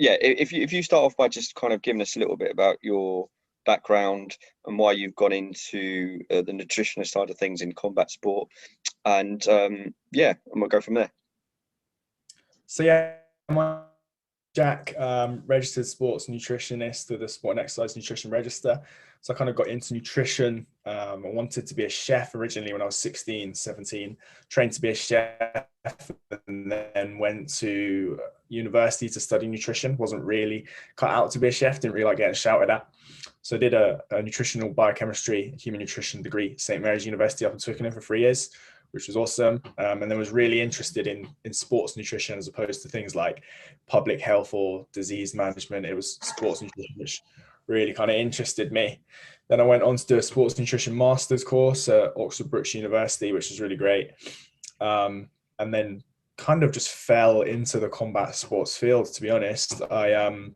yeah, if you start off by just kind of giving us a little bit about your background and why you've gone into the nutritionist side of things in combat sport, and yeah, and we'll go from there. So yeah, I'm Jack, registered sports nutritionist with the Sport and Exercise Nutrition Register. So I kind of got into nutrition. I wanted to be a chef originally when I was 16, 17, trained to be a chef, and then went to university to study nutrition. Wasn't really cut out to be a chef, didn't really like getting shouted at. So I did a nutritional biochemistry, human nutrition degree at St. Mary's University up in Twickenham for 3 years, which was awesome. And then was really interested in sports nutrition as opposed to things like public health or disease management. It was sports nutrition, which really kind of interested me. Then I went on to do a sports nutrition master's course at Oxford Brookes University, which was really great. And then kind of just fell into the combat sports field, to be honest. I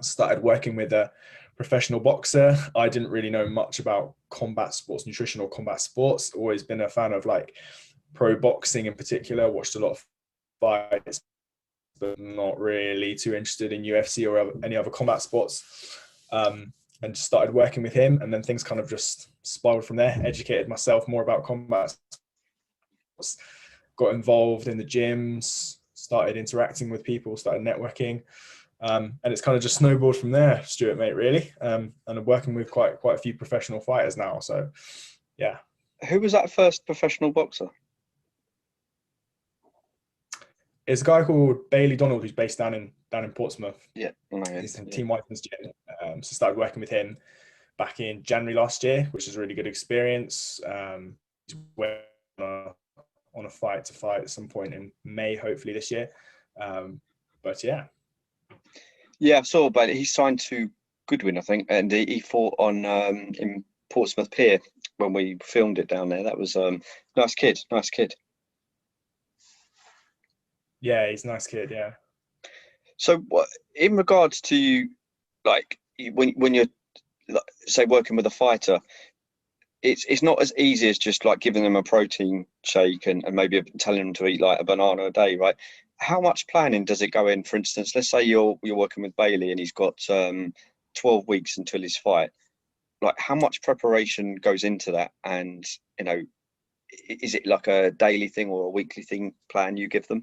started working with a professional boxer. I didn't really know much about combat sports nutrition or combat sports. Always been a fan of like pro boxing in particular, watched a lot of fights, but not really too interested in UFC or any other combat sports. And just started working with him, and then things kind of just spiraled from there. Educated myself more about combat sports, got involved in the gyms, started interacting with people, started networking. And it's kind of just snowballed from there, Stuart, mate, really. And I'm working with quite a few professional fighters now. So, yeah. Who was that first professional boxer? It's a guy called Bailey Donald, who's based down in Portsmouth. Yeah, he's in Team Whiteman's gym. So started working with him back in January last year, which is a really good experience. He's went on a fight to fight at some point in May, hopefully this year. But yeah. Yeah, I saw, but he signed to Goodwin, I think, and he fought on in Portsmouth Pier when we filmed it down there. That was nice kid. Yeah, he's a nice kid. Yeah. So, in regards to you, like when you're say working with a fighter, it's not as easy as just like giving them a protein shake and maybe telling them to eat like a banana a day, right? How much planning does it go in? For instance, let's say you're working with Bailey and he's got 12 weeks until his fight. Like, how much preparation goes into that? And is it like a daily thing or a weekly thing plan you give them?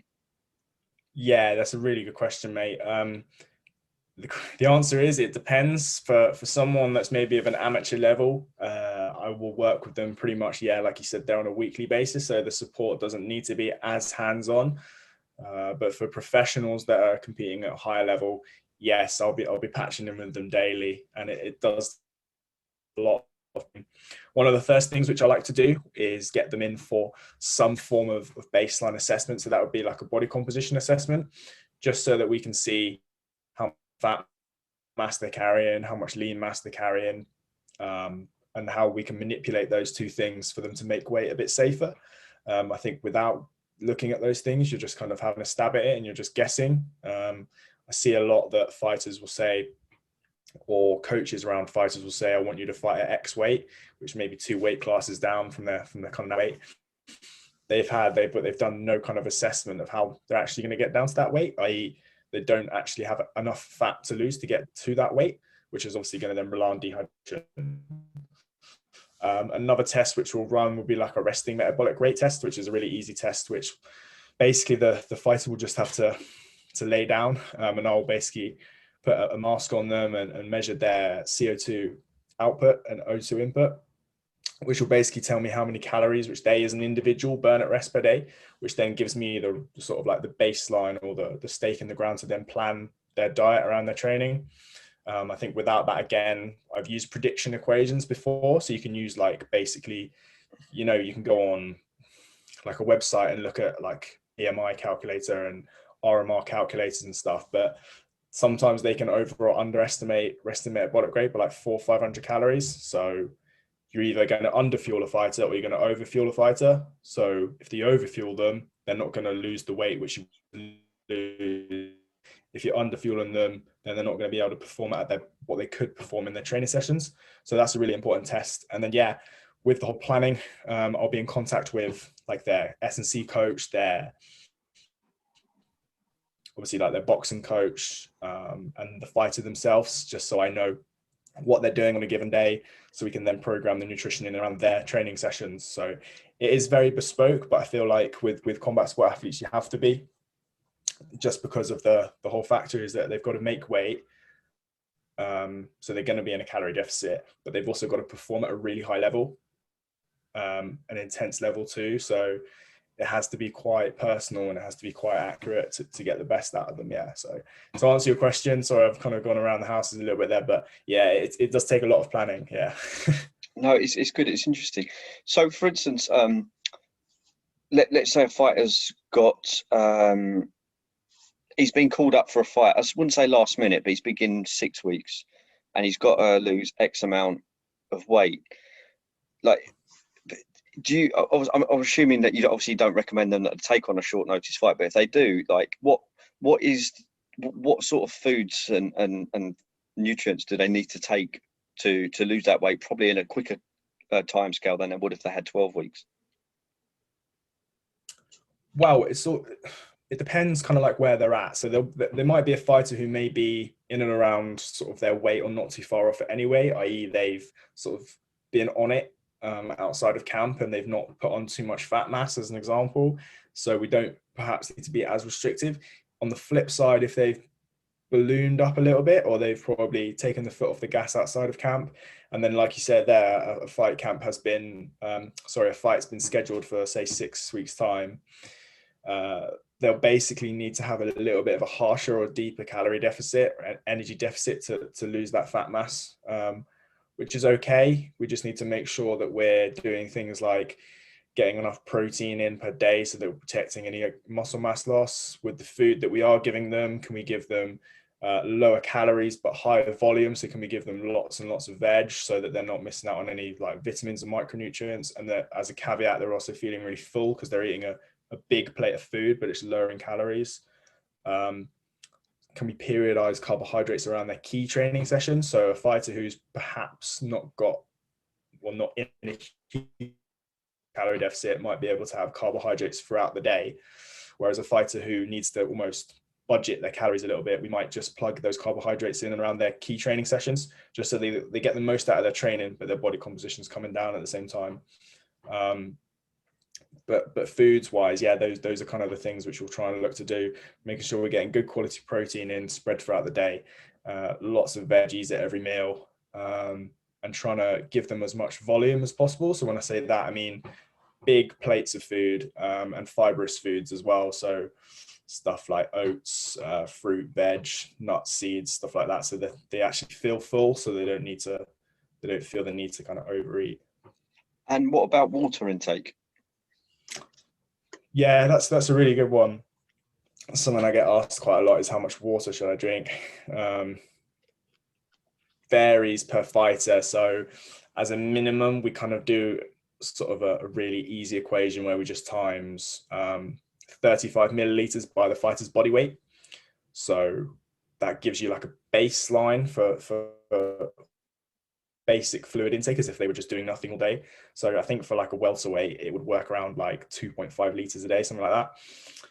Yeah, that's a really good question, mate. The answer is it depends. For someone that's maybe of an amateur level, I will work with them pretty much, like you said, they're on a weekly basis, so the support doesn't need to be as hands-on. But for professionals that are competing at a higher level, yes, I'll be patching in with them daily, and it does a lot. One of the first things which I like to do is get them in for some form of baseline assessment. So that would be like a body composition assessment, just so that we can see how much fat mass they're carrying, how much lean mass they're carrying, and how we can manipulate those two things for them to make weight a bit safer. I think without looking at those things, you're just kind of having a stab at it and you're just guessing. I see a lot that fighters will say, or coaches around fighters will say, I want you to fight at X weight, which may be 2 weight classes down from their kind of weight but they've done no kind of assessment of how they're actually going to get down to that weight, i.e. they don't actually have enough fat to lose to get to that weight, which is obviously going to then rely on dehydration. Another test which we'll run will be like a resting metabolic rate test, which is a really easy test, which basically the fighter will just have to lay down, and I'll basically put a mask on them and measure their CO2 output and O2 input, which will basically tell me how many calories which they as an individual burn at rest per day, which then gives me the sort of like the baseline or the stake in the ground to then plan their diet around their training. I think without that, again, I've used prediction equations before. So you can use like basically, you can go on like a website and look at like EMI calculator and RMR calculators and stuff, but sometimes they can over or underestimate resting metabolic rate by like 400 or 500 calories. So you're either going to underfuel a fighter or you're going to overfuel a fighter. So if you overfuel them, they're not going to lose the weight which you lose. If you're underfueling them, then they're not going to be able to perform at what they could perform in their training sessions. So that's a really important test. And then, with the whole planning, I'll be in contact with like their S&C coach, their obviously like their boxing coach and the fighter themselves, just so I know what they're doing on a given day, so we can then program the nutrition in around their training sessions. So it is very bespoke, but I feel like with combat sport athletes, you have to be, just because of the whole factor is that they've got to make weight. So they're going to be in a calorie deficit, but they've also got to perform at a really high level, an intense level too. So it has to be quite personal and it has to be quite accurate to get the best out of them. Yeah. So to answer your question, sorry, I've kind of gone around the houses a little bit there, but yeah, it does take a lot of planning. Yeah. No, it's good. It's interesting. So, for instance, let's say a fighter's got he's been called up for a fight. I wouldn't say last minute, but he's been given 6 weeks, and he's got to lose X amount of weight. Like, do you? I'm assuming that you obviously don't recommend them to take on a short notice fight, but if they do, like, what sort of foods and nutrients do they need to take to lose that weight, probably in a quicker time scale than they would if they had 12 weeks? Wow, it depends kind of like where they're at. So there might be a fighter who may be in and around sort of their weight or not too far off it anyway, i.e. they've sort of been on it outside of camp and they've not put on too much fat mass, as an example. So we don't perhaps need to be as restrictive. On the flip side, if they've ballooned up a little bit, or they've probably taken the foot off the gas outside of camp, and then like you said there, a fight camp has been a fight's been scheduled for say 6 weeks time, they'll basically need to have a little bit of a harsher or deeper calorie deficit and energy deficit to lose that fat mass, which is okay. We just need to make sure that we're doing things like getting enough protein in per day so that we're protecting any muscle mass loss. With the food that we are giving them, can we give them lower calories but higher volume? So can we give them lots and lots of veg so that they're not missing out on any like vitamins and micronutrients? And that, as a caveat, they're also feeling really full because they're eating a big plate of food, but it's lower in calories. Can we periodize carbohydrates around their key training sessions? So a fighter who's perhaps not in a key calorie deficit might be able to have carbohydrates throughout the day, whereas a fighter who needs to almost budget their calories a little bit, we might just plug those carbohydrates in and around their key training sessions, just so they get the most out of their training, but their body composition is coming down at the same time. But foods wise, yeah, those are kind of the things which we'll try and look to do, making sure we're getting good quality protein in, spread throughout the day, lots of veggies at every meal, and trying to give them as much volume as possible. So when I say that, I mean big plates of food, and fibrous foods as well. So stuff like oats, fruit, veg, nuts, seeds, stuff like that, so that they actually feel full, so they don't feel the need to kind of overeat. And what about water intake? Yeah, that's a really good one. Something I get asked quite a lot is how much water should I drink? Varies per fighter. So as a minimum, we kind of do sort of a really easy equation where we just times 35 milliliters by the fighter's body weight. So that gives you like a baseline for basic fluid intake, as if they were just doing nothing all day. So I think for like a welterweight, it would work around like 2.5 liters a day, something like that.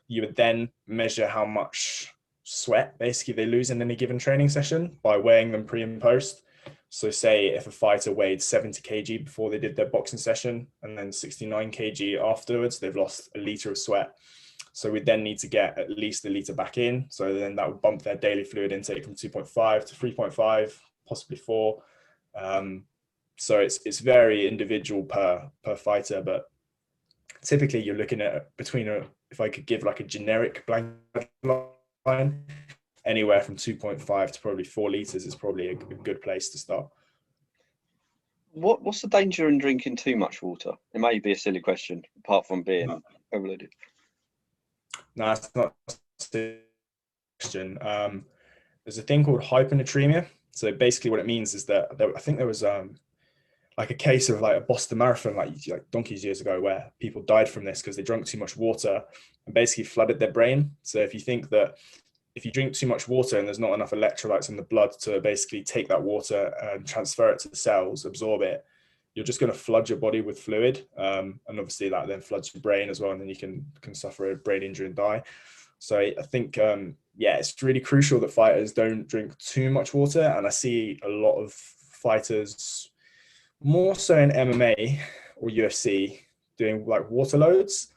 You would then measure how much sweat basically they lose in any given training session by weighing them pre and post. So say if a fighter weighed 70 kg before they did their boxing session and then 69 kg afterwards, they've lost a liter of sweat. So we then need to get at least a liter back in. So then that would bump their daily fluid intake from 2.5 to 3.5, possibly 4. So it's very individual per fighter, but typically you're looking at if I could give like a generic blanket line, anywhere from 2.5 to probably 4 liters is probably a good place to start. What's the danger in drinking too much water? It may be a silly question, apart from being overloaded. No, it's not a silly question. There's a thing called hyponatremia. So basically what it means is that I think there was like a case of like a Boston Marathon like donkeys years ago where people died from this because they drank too much water and basically flooded their brain. So if you think that if you drink too much water and there's not enough electrolytes in the blood to basically take that water and transfer it to the cells, absorb it, you're just going to flood your body with fluid. And obviously that then floods your brain as well. And then you can suffer a brain injury and die. So I think yeah, it's really crucial that fighters don't drink too much water. And I see a lot of fighters, more so in MMA or UFC, doing like water loads,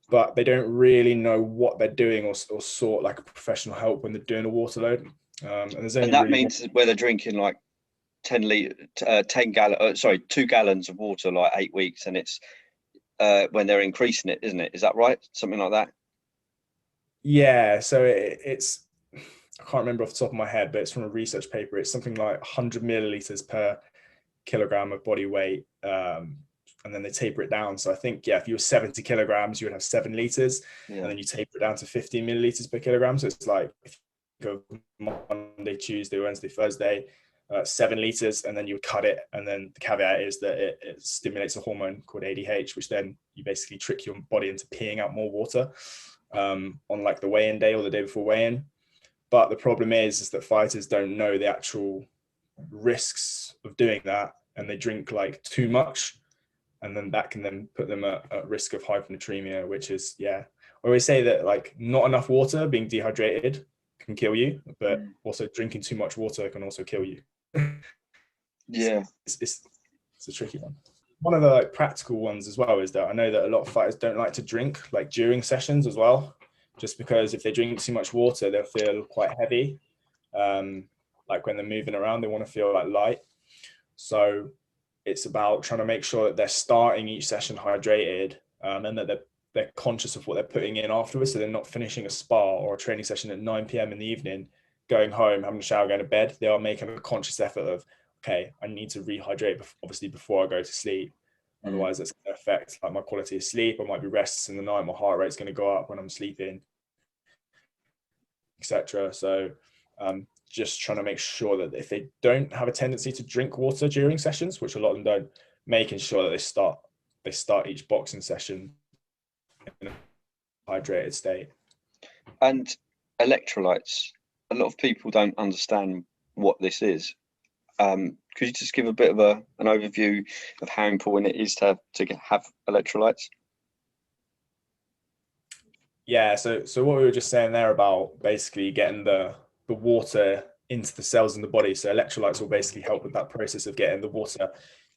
but they don't really know what they're doing or sort like a professional help when they're doing a water load. And there's And only that really means where they're drinking like 2 gallons of water, like 8 weeks, and it's when they're increasing it, isn't it? Is that right? Something like that? yeah. So it's, I can't remember off the top of my head, but it's from a research paper. It's something like 100 milliliters per kilogram of body weight. And then they taper it down. So I think, yeah, if you were 70 kilograms, you would have 7 liters. Yeah. And then you taper it down to 15 milliliters per kilogram. So it's like, if you go Monday, Tuesday, Wednesday, Thursday, 7 liters, and then you would cut it. And then the caveat is that it stimulates a hormone called ADH, which then you basically trick your body into peeing out more water on like the weigh-in day or the day before weigh-in. But the problem is that fighters don't know the actual risks of doing that, and they drink like too much, and then that can then put them at risk of hyponatremia, which is, yeah, I always say that like not enough water, being dehydrated, can kill you, but also drinking too much water can also kill you. Yeah. It's a tricky one. One of the like practical ones as well is that I know that a lot of fighters don't like to drink like during sessions as well, just because if they drink too much water, they'll feel quite heavy. Like when they're moving around, they want to feel like light. So it's about trying to make sure that they're starting each session hydrated, and that they're conscious of what they're putting in afterwards. So they're not finishing a spar or a training session at 9 p.m. in the evening, going home, having a shower, going to bed. They are making a conscious effort of, okay, I need to rehydrate, obviously, before I go to sleep. Otherwise, that's going to affect like my quality of sleep. I might be restless in the night. My heart rate's going to go up when I'm sleeping, etc. So just trying to make sure that if they don't have a tendency to drink water during sessions, which a lot of them don't, making sure that they start each boxing session in a hydrated state. And electrolytes. A lot of people don't understand what this is. Could you just give a bit of an overview of how important it is to have electrolytes? Yeah, so what we were just saying there about basically getting the water into the cells in the body. So electrolytes will basically help with that process of getting the water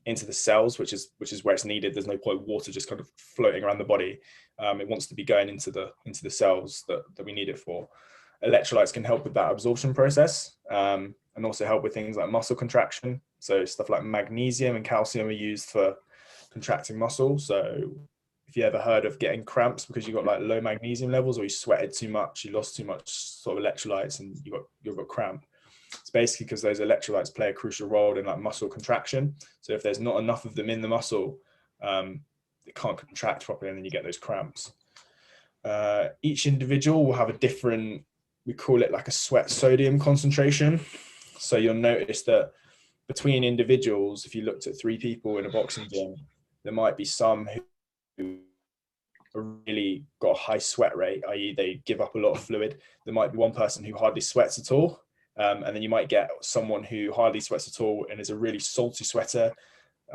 into the cells, which is where it's needed. There's no point water just kind of floating around the body. It wants to be going into the cells that we need it for. Electrolytes can help with that absorption process, and also help with things like muscle contraction. So stuff like magnesium and calcium are used for contracting muscle. So if you ever heard of getting cramps because you got like low magnesium levels, or you sweated too much, you lost too much sort of electrolytes, and you've got cramp, it's basically because those electrolytes play a crucial role in like muscle contraction. So if there's not enough of them in the muscle, it can't contract properly, and then you get those cramps. Each individual will have a different, we call it like a sweat sodium concentration. So you'll notice that between individuals, if you looked at 3 people in a boxing gym, there might be some who really got a high sweat rate, i.e. they give up a lot of fluid. There might be one person who hardly sweats at all. And then you might get someone who hardly sweats at all and is a really salty sweater,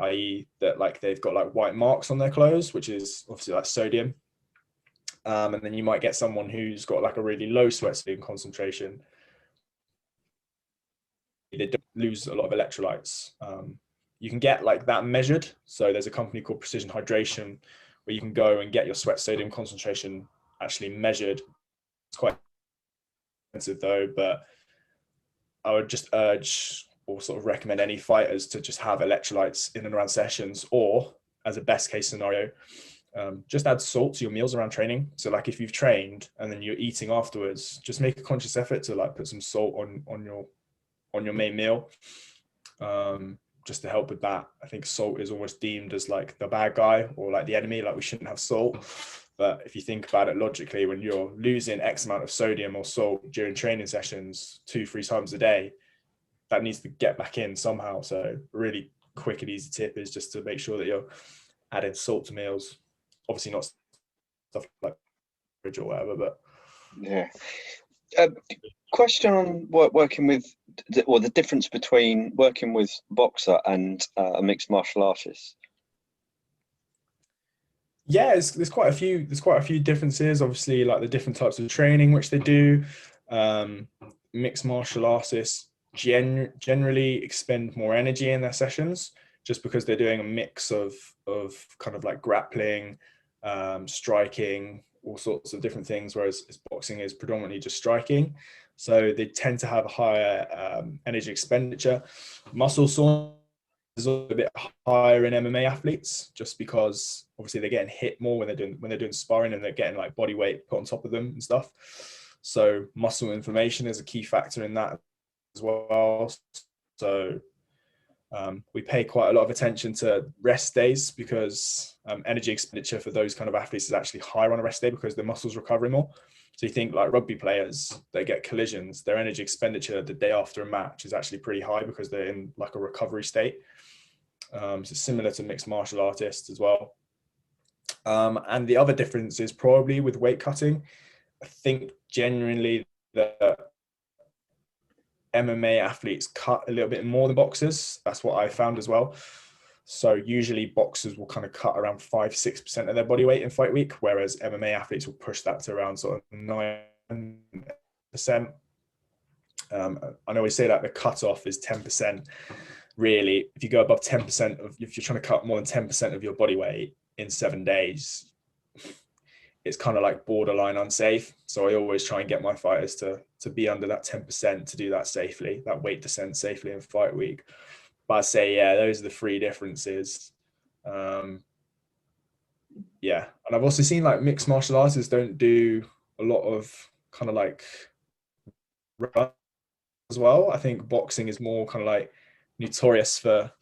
i.e. that like they've got like white marks on their clothes, which is obviously like sodium. And then you might get someone who's got like a really low sweat sodium concentration. They don't lose a lot of electrolytes. You can get like that measured. So there's a company called Precision Hydration where you can go and get your sweat sodium concentration actually measured. It's quite expensive though, but I would just urge or sort of recommend any fighters to just have electrolytes in and around sessions, or as a best case scenario, just add salt to your meals around training. So like if you've trained and then you're eating afterwards, just make a conscious effort to like put some salt on your main meal, just to help with that. I think salt is almost deemed as like the bad guy or like the enemy, like we shouldn't have salt. But if you think about it logically, when you're losing X amount of sodium or salt during training sessions 2-3 times a day, that needs to get back in somehow. So a really quick and easy tip is just to make sure that you're adding salt to meals. Obviously not stuff like or whatever, but yeah. Question on working with, or the difference between working with boxer and a mixed martial artist. Yeah, there's quite a few differences. Obviously, like the different types of training which they do. Mixed martial artists generally expend more energy in their sessions, just because they're doing a mix of kind of like grappling, striking, all sorts of different things, whereas boxing is predominantly just striking. So they tend to have a higher energy expenditure. Muscle soreness is a bit higher in MMA athletes, just because obviously they're getting hit more when they're doing sparring, and they're getting like body weight put on top of them and stuff. So muscle inflammation is a key factor in that as well. So we pay quite a lot of attention to rest days, because energy expenditure for those kind of athletes is actually higher on a rest day because the muscles recover more. So you think like rugby players, they get collisions, their energy expenditure the day after a match is actually pretty high because they're in like a recovery state. So similar to mixed martial artists as well. And the other difference is probably with weight cutting. I think genuinely that MMA athletes cut a little bit more than boxers. That's what I found as well. So usually boxers will kind of cut around 5-6% of their body weight in fight week, whereas MMA athletes will push that to around sort of 9%. I always say that the cutoff is 10%. Really, if you go above 10% if you're trying to cut more than 10% of your body weight in 7 days, it's kind of like borderline unsafe. So I always try and get my fighters to be under that 10% to do that safely, that weight descent safely in fight week. But I say, yeah, those are the three differences. Yeah. And I've also seen like mixed martial artists don't do a lot of kind of like run as well. I think boxing is more kind of like notorious for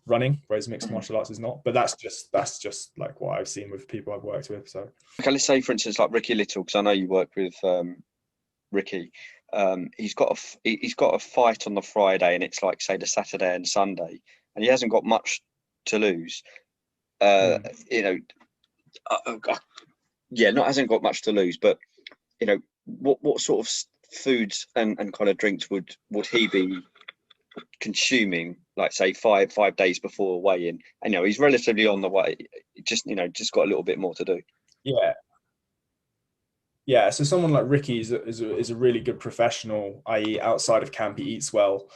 running, whereas mixed martial arts is not. But that's just like what I've seen with people I've worked with. So okay, let's say for instance like Ricky Little, because I know you work with Ricky. He's got a fight on the Friday, and it's like say the Saturday and Sunday, and he hasn't got much to lose. You know, yeah, not hasn't got much to lose, but you know, what sort of foods and kind of drinks would he be consuming, like say five days before weigh-in? And you know, he's relatively on the way, just got a little bit more to do. Yeah, so someone like Ricky is a really good professional, i.e. outside of camp, he eats well.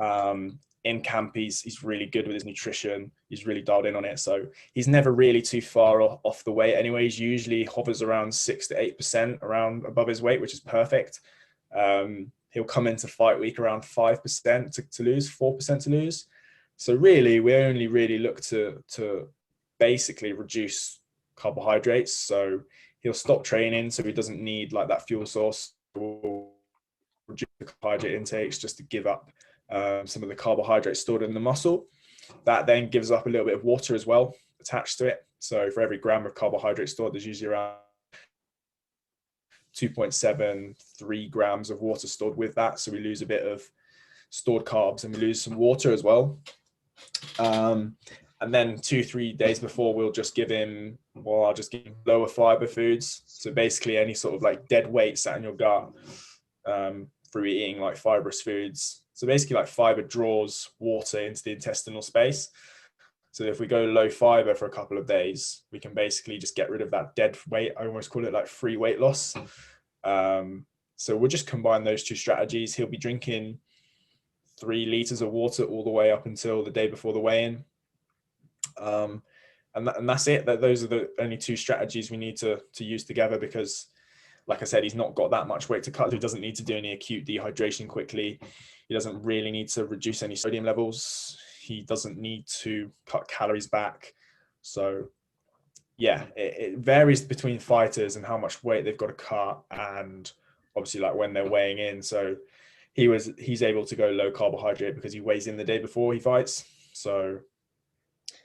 In camp, he's really good with his nutrition. He's really dialed in on it. So he's never really too far off the weight anyway. He's usually hovers around 6 to 8% around above his weight, which is perfect. He'll come into fight week around 5% to lose, 4% to lose. So really, we only really look to basically reduce carbohydrates. So he'll stop training, so he doesn't need like that fuel source. We'll reduce the carbohydrate intakes just to give up some of the carbohydrates stored in the muscle. That then gives up a little bit of water as well attached to it. So for every gram of carbohydrate stored, there's usually around 2.73 grams of water stored with that. So we lose a bit of stored carbs and we lose some water as well. And then 2-3 days before, I'll just give him lower fiber foods. So basically any sort of like dead weight sat in your gut through eating like fibrous foods. So basically like fiber draws water into the intestinal space. So if we go low fiber for a couple of days, we can basically just get rid of that dead weight. I almost call it like free weight loss. So we'll just combine those two strategies. He'll be drinking 3 liters of water all the way up until the day before the weigh-in. And that's it. Those are the only 2 strategies we need to use together, because like I said, he's not got that much weight to cut. He doesn't need to do any acute dehydration quickly. He doesn't really need to reduce any sodium levels. He doesn't need to cut calories back. So yeah, it varies between fighters and how much weight they've got to cut, and obviously like when they're weighing in. So he's able to go low carbohydrate because he weighs in the day before he fights. So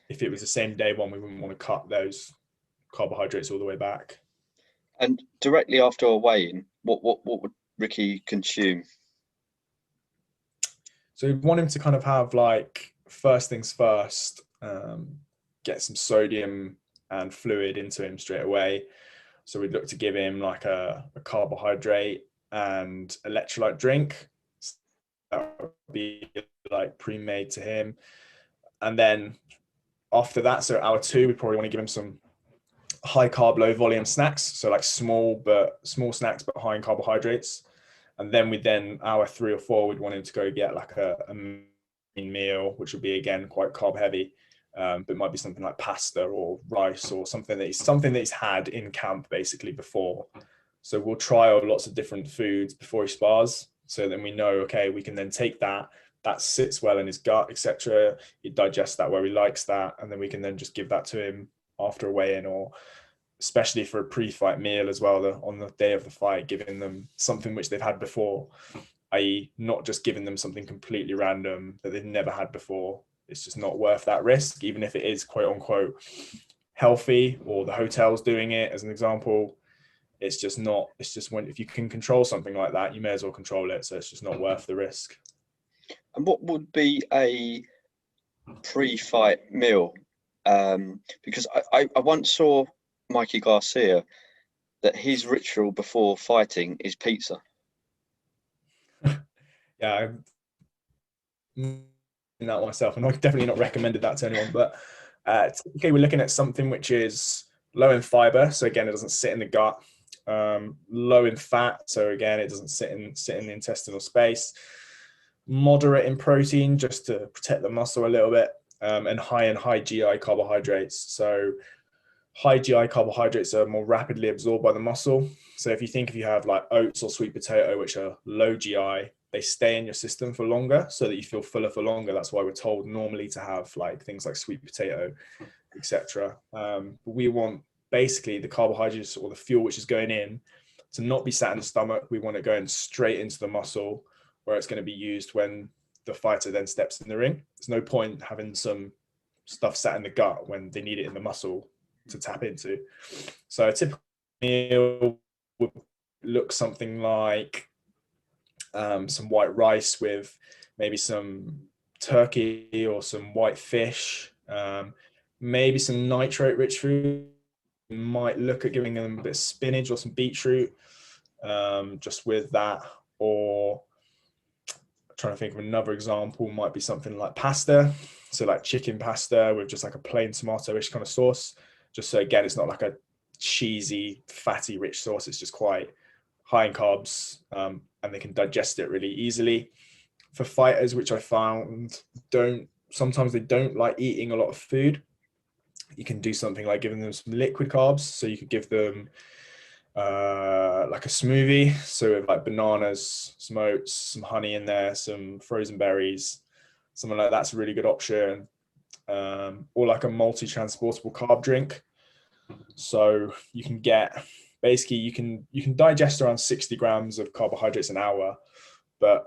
if it was the same day one, we wouldn't want to cut those carbohydrates all the way back. And directly after a weigh-in, what would Ricky consume? So we want him to kind of have like first things first, get some sodium and fluid into him straight away. So we'd look to give him like a carbohydrate and electrolyte drink. So that would be like pre-made to him. And then after that, so hour 2, we probably want to give him some high carb, low volume snacks. So like small snacks, but high in carbohydrates. And then hour 3 or 4, we'd want him to go get like a main meal, which would be again quite carb heavy. But it might be something like pasta or rice or something that he's had in camp basically before. So we'll trial lots of different foods before he spars. So then we know, okay, we can then take that sits well in his gut, etc. He digests that where he likes that, and then we can then just give that to him after a weigh-in, or especially for a pre-fight meal as well, on the day of the fight, giving them something which they've had before, i.e. not just giving them something completely random that they've never had before. It's just not worth that risk, even if it is quote unquote healthy, or the hotel's doing it as an example. It's just not, it's just when, if you can control something like that, you may as well control it. So it's just not worth the risk. And what would be a pre-fight meal? Because I once saw Mikey Garcia that his ritual before fighting is pizza. Yeah, I'm that myself, and I've definitely not recommended that to anyone. But typically, we're looking at something which is low in fiber, so again, it doesn't sit in the gut. Low in fat, so again, it doesn't sit in the intestinal space. Moderate in protein, just to protect the muscle a little bit, and high in high GI carbohydrates. So high GI carbohydrates are more rapidly absorbed by the muscle. So if you have like oats or sweet potato, which are low GI, they stay in your system for longer so that you feel fuller for longer. That's why we're told normally to have like things like sweet potato, etc. We want basically the carbohydrates or the fuel which is going in to not be sat in the stomach. We want it going straight into the muscle, where it's going to be used when the fighter then steps in the ring. There's no point having some stuff sat in the gut when they need it in the muscle to tap into. So a typical meal would look something like some white rice with maybe some turkey or some white fish, maybe some nitrate rich food. You might look at giving them a bit of spinach or some beetroot, just with that. Or trying to think of another example, might be something like pasta. So like chicken pasta with just like a plain tomato-ish kind of sauce. Just so again, it's not like a cheesy, fatty, rich sauce. It's just quite high in carbs, and they can digest it really easily. For fighters, which I found sometimes they don't like eating a lot of food, you can do something like giving them some liquid carbs. So you could give them like a smoothie, so with like bananas, some oats, some honey in there, some frozen berries, something like that's a really good option. Or like a multi-transportable carb drink. So you can get, basically you can digest around 60 grams of carbohydrates an hour, but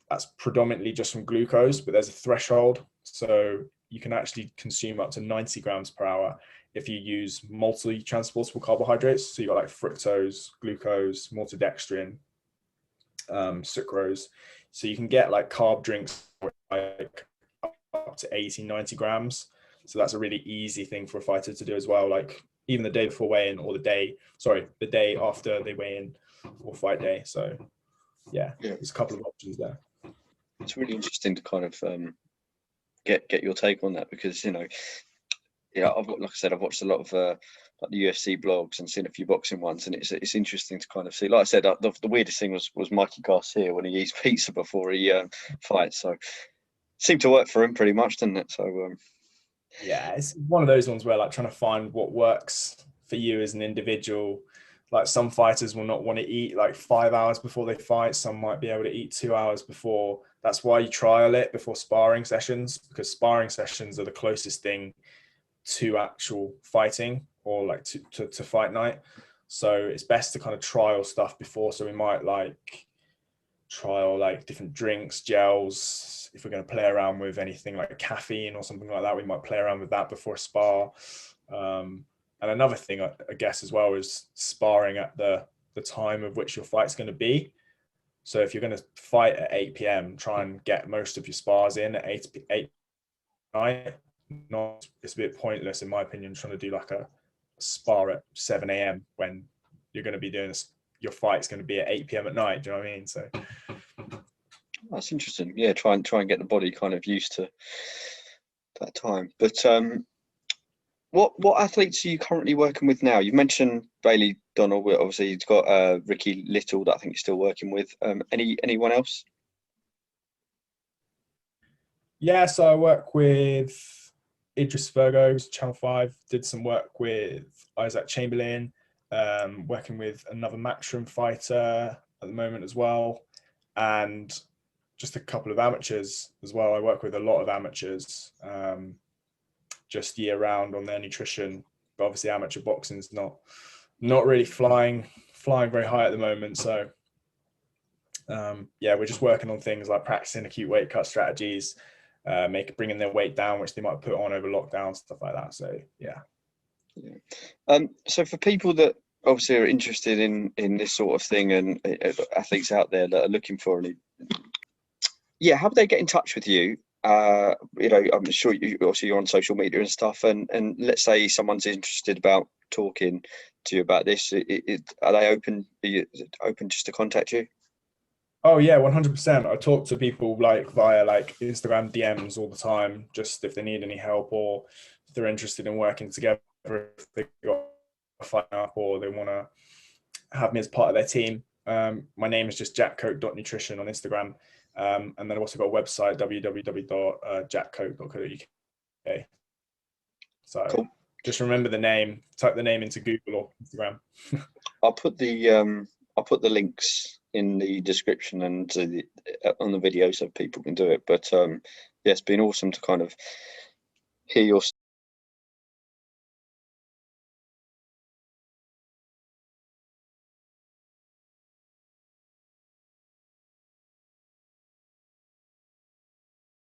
that's predominantly just from glucose, but there's a threshold. So you can actually consume up to 90 grams per hour if you use multi-transportable carbohydrates. So you got like fructose, glucose, maltodextrin, sucrose. So you can get like carb drinks like up to 80, 90 grams. So that's a really easy thing for a fighter to do as well. Like even the day before weigh-in, or the day after they weigh in, or fight day. So yeah, there's a couple of options there. It's really interesting to kind of get your take on that, because I've watched a lot of like the UFC blogs and seen a few boxing ones, and it's interesting to kind of see. Like I said, the weirdest thing was Mikey Garcia when he eats pizza before he fights. So seemed to work for him pretty much, didn't it? So yeah, it's one of those ones where like trying to find what works for you as an individual. Like some fighters will not want to eat like 5 hours before they fight. Some might be able to eat 2 hours before. That's why you trial it before sparring sessions, because sparring sessions are the closest thing to actual fighting, or like to fight night. So it's best to kind of trial stuff before. So we might like trial like different drinks, gels. If we're going to play around with anything like caffeine or something like that, we might play around with that before a spar. And another thing I guess as well is sparring at the time of which your fight's going to be. So if you're going to fight at 8 p.m, try and get most of your spars in at 8 night. Not, it's a bit pointless in my opinion trying to do like a spar at 7 a.m when you're going to be doing this, your fight's going to be at 8 p.m at night. Do you know what I mean? So that's interesting. Yeah, try and get the body kind of used to that time. But What athletes are you currently working with now? You've mentioned Bailey Donald. Obviously, you've got Ricky Little that I think you're still working with. Anyone else? Yeah, so I work with Idris Virgo, Channel 5, did some work with Isaac Chamberlain, working with another Matchroom fighter at the moment as well, and just a couple of amateurs as well. I work with a lot of amateurs just year round on their nutrition, but obviously amateur boxing is not really flying very high at the moment. So yeah, we're just working on things like practicing acute weight cut strategies, bringing their weight down, which they might put on over lockdown, stuff like that. So yeah. So for people that obviously are interested in this sort of thing, and athletes out there that are looking for any, how do they get in touch with you? I'm sure you're on social media and stuff, and let's say someone's interested about talking to you about this. Are they open? Are you open just to contact you? Oh yeah, 100%. I talk to people like via like Instagram DMs all the time, just if they need any help or if they're interested in working together, if they got a fight up or they want to have me as part of their team. My name is just jackcoak.nutrition on Instagram. And then I've also got a website, www.jackcoak.co.uk. So cool. Just remember the name, type the name into Google or Instagram. I'll put the links in the description and on the video so people can do it. But yeah, it's been awesome to kind of hear your